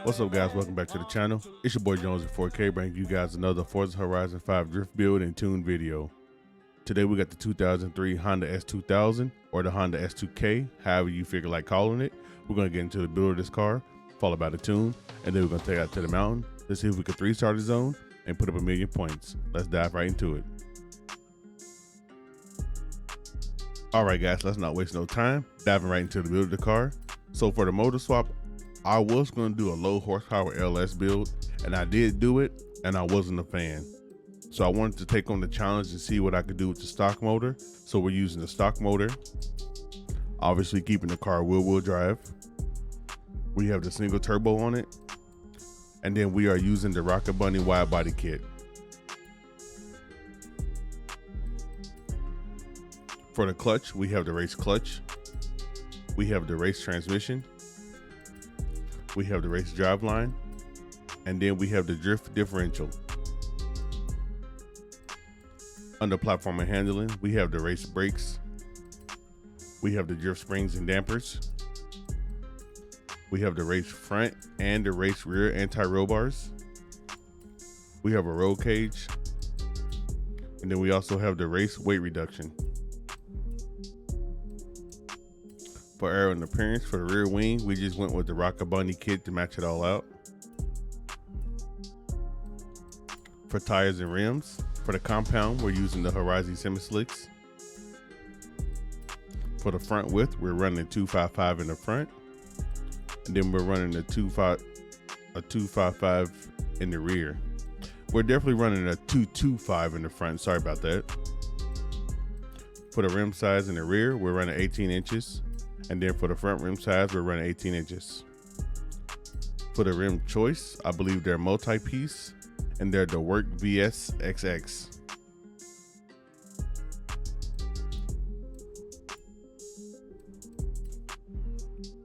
What's up, guys? Welcome back to the channel. It's your boy Jones at 4K, bringing you guys another Forza Horizon 5 drift build and tune video. Today we got the 2003 Honda S2000 or the Honda S2K, however you figure like calling it. We're going to get into the build of this car, followed by the tune, and then we're going to take it out to the mountain. Let's see if we can 3-star the zone and put up 1,000,000 points. Let's dive right into it. Alright guys, let's not waste no time, diving right into the build of the car. So for the motor swap, I was going to do a low horsepower LS build, and I did do it, and I wasn't a fan. So I wanted to take on the challenge and see what I could do with the stock motor. So we're using the stock motor, obviously keeping the car wheel drive. We have the single turbo on it, and then we are using the Rocketbunny wide body kit. For the clutch, we have the race clutch. We have the race transmission. We have the race driveline, and then we have the drift differential. Under platform and handling, we have the race brakes. We have the drift springs and dampers. We have the race front and the race rear anti-roll bars. We have a roll cage, and then we also have the race weight reduction. For aero and appearance, for the rear wing, we just went with the Rocketbunny kit to match it all out. For tires and rims, for the compound, we're using the Horizon Semi-Slicks. For the front width, we're running a 255 in the front, and then we're running a 255 in the rear. We're definitely running a 225 in the front. Sorry about that. For the rim size in the rear, we're running 18 inches. And then for the front rim size, we're running 18 inches. For the rim choice, I believe they're multi-piece, and they're the Work VS XX.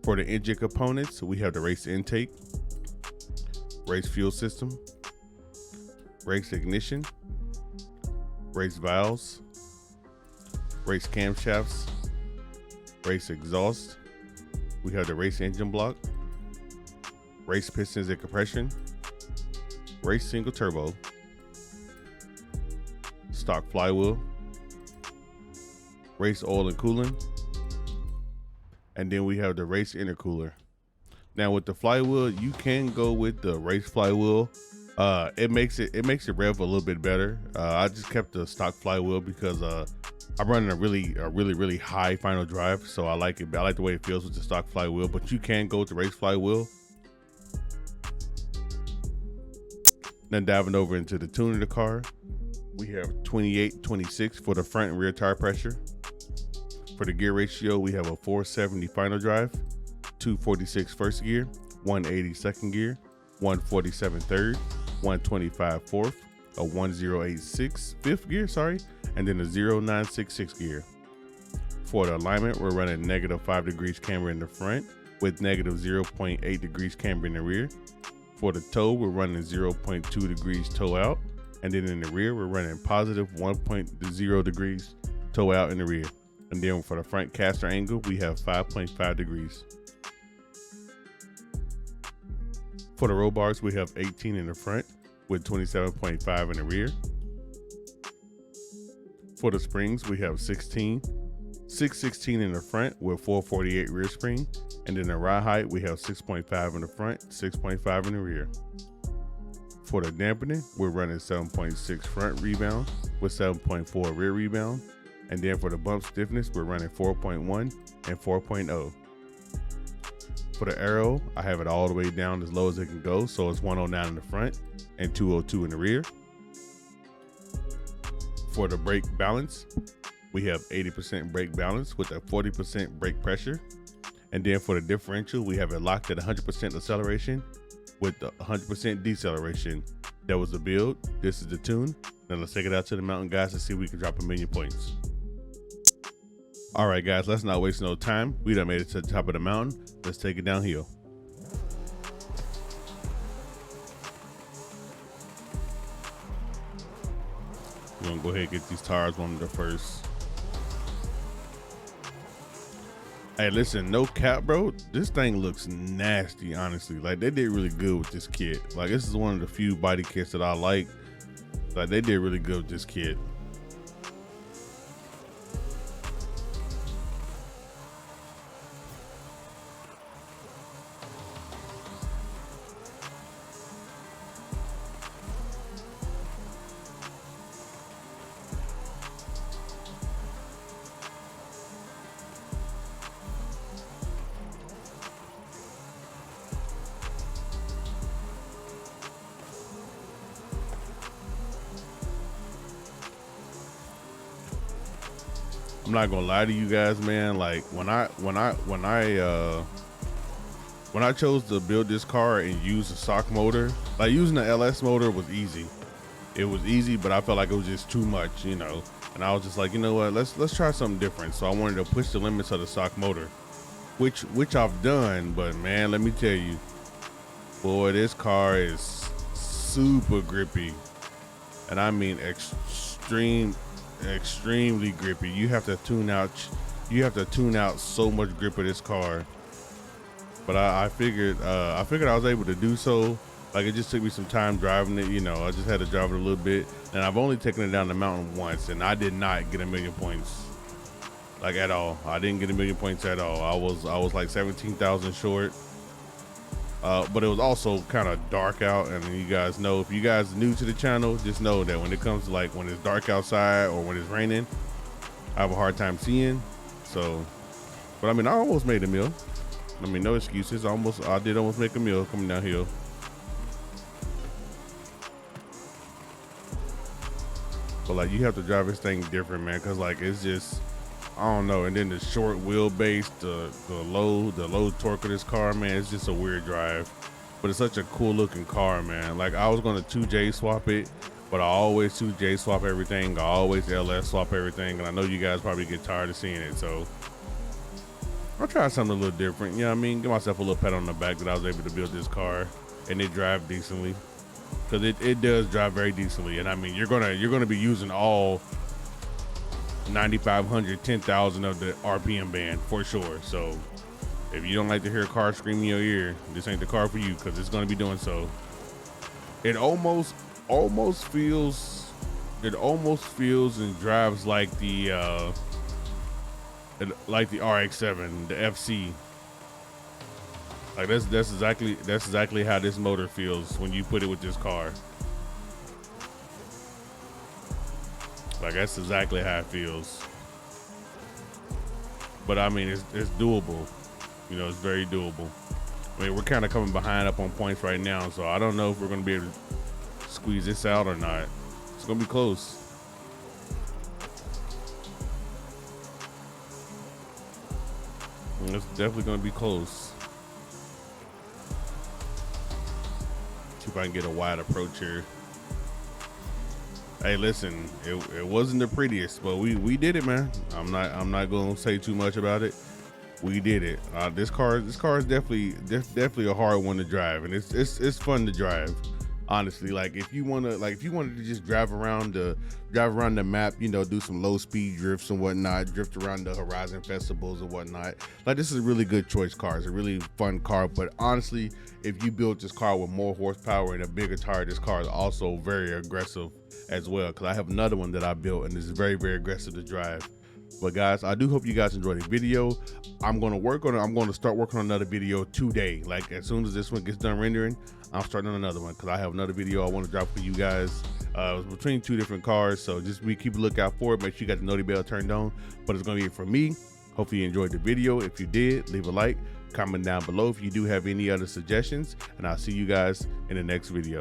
For the engine components, we have the race intake, race fuel system, race ignition, race valves, race camshafts, race exhaust. We have the race engine block, race pistons and compression, race single turbo, stock flywheel, race oil and coolant, and then we have the race intercooler. Now with the flywheel, you can go with the race flywheel. It makes it rev a little bit better. I just kept the stock flywheel because I'm running a really high final drive, so I like it. I like the way it feels with the stock flywheel, but you can go with the race flywheel. Then diving over into the tune of the car, we have 28-26 for the front and rear tire pressure. For the gear ratio, we have a 470 final drive, 246 first gear, 180 second gear, 147 third, 125 fourth, a 1086 fifth gear, and then a 0966 gear. For the alignment, we're running -5 degrees camber in the front with -0.8 degrees camber in the rear. For the toe, we're running 0.2 degrees toe out, and then in the rear, we're running +1.0 degrees toe out in the rear. And then for the front caster angle, we have 5.5 degrees. For the roll bars, we have 18 in the front with 27.5 in the rear. For the springs, we have 616 in the front with 448 rear spring, and then the ride height, we have 6.5 in the front, 6.5 in the rear. For the dampening, we're running 7.6 front rebound with 7.4 rear rebound, and then for the bump stiffness, we're running 4.1 and 4.0. For the aero, I have it all the way down as low as it can go, so it's 109 in the front and 202 in the rear. For the brake balance, we have 80% brake balance with a 40% brake pressure. And then for the differential, we have it locked at 100% acceleration with 100% deceleration. That was the build. This is the tune. Now let's take it out to the mountain, guys, and see if we can drop 1,000,000 points. All right, guys, let's not waste no time. We done made it to the top of the mountain. Let's take it downhill. We're gonna go ahead and get these tires warmed up first. Hey, listen, no cap, bro. This thing looks nasty, honestly. Like, they did really good with this kit. Like, this is one of the few body kits that I like. Like, they did really good with this kit. I'm not gonna lie to you guys, man. Like when I chose to build this car and use a stock motor, like using the LS motor was easy. It was easy, but I felt like it was just too much, you know. And I was just like, you know what, let's try something different. So I wanted to push the limits of the stock motor, which I've done. But man, let me tell you, boy, this car is super grippy, and I mean extremely grippy. You have to tune out so much grip of this car. But I figured I was able to do so. Like, it just took me some time driving it, you know. I just had to drive it a little bit, and I've only taken it down the mountain once, and I did not get 1,000,000 points, like, at all. I didn't get 1,000,000 points at all. I was like 17,000 short. But it was also kind of dark out, and you guys know, if you guys are new to the channel, just know that when it comes to, like, when it's dark outside or when it's raining, I have a hard time seeing. So, but I mean, I almost made a meal. I mean, no excuses. I did almost make a meal coming downhill. But like, you have to drive this thing different, man, because like, it's just, I don't know. And then the short wheelbase, the low torque of this car, man, it's just a weird drive. But it's such a cool looking car, man. Like, I was gonna 2J swap it, but I always 2J swap everything. I always LS swap everything, and I know you guys probably get tired of seeing it. So I'll try something a little different. You know what I mean? Give myself a little pat on the back that I was able to build this car and it drive decently. Because it does drive very decently, and I mean, you're gonna be using all 9,500, 10,000 of the RPM band for sure. So if you don't like to hear a car scream in your ear, this ain't the car for you, because it's gonna be doing so. It almost feels and drives like the RX-7, the FC. Like, that's exactly how this motor feels when you put it with this car. Like, that's exactly how it feels. But I mean, it's doable. You know, it's very doable. I mean, we're kind of coming behind up on points right now, so I don't know if we're gonna be able to squeeze this out or not. It's gonna be close. It's definitely gonna be close. See if I can get a wide approach here. Hey, listen, it wasn't the prettiest, but we did it, man. I'm not gonna say too much about it. We did it. This car is definitely a hard one to drive, and it's fun to drive. Honestly, like, if you wanted to just drive around the map, you know, do some low speed drifts and whatnot, drift around the Horizon festivals and whatnot. Like, this is a really good choice car. It's a really fun car. But honestly, if you build this car with more horsepower and a bigger tire, this car is also very aggressive as well. Because I have another one that I built, and it's very, very aggressive to drive. But guys, I do hope you guys enjoyed the video. I'm going to start working on another video today. Like, as soon as this one gets done rendering, I'm starting on another one, because I have another video I want to drop for you guys. It's between two different cars, so just keep a lookout for it. Make sure you got the notification bell turned on. But it's going to be it for me. Hopefully you enjoyed the video. If you did, leave a like, comment down below if you do have any other suggestions, and I'll see you guys in the next video.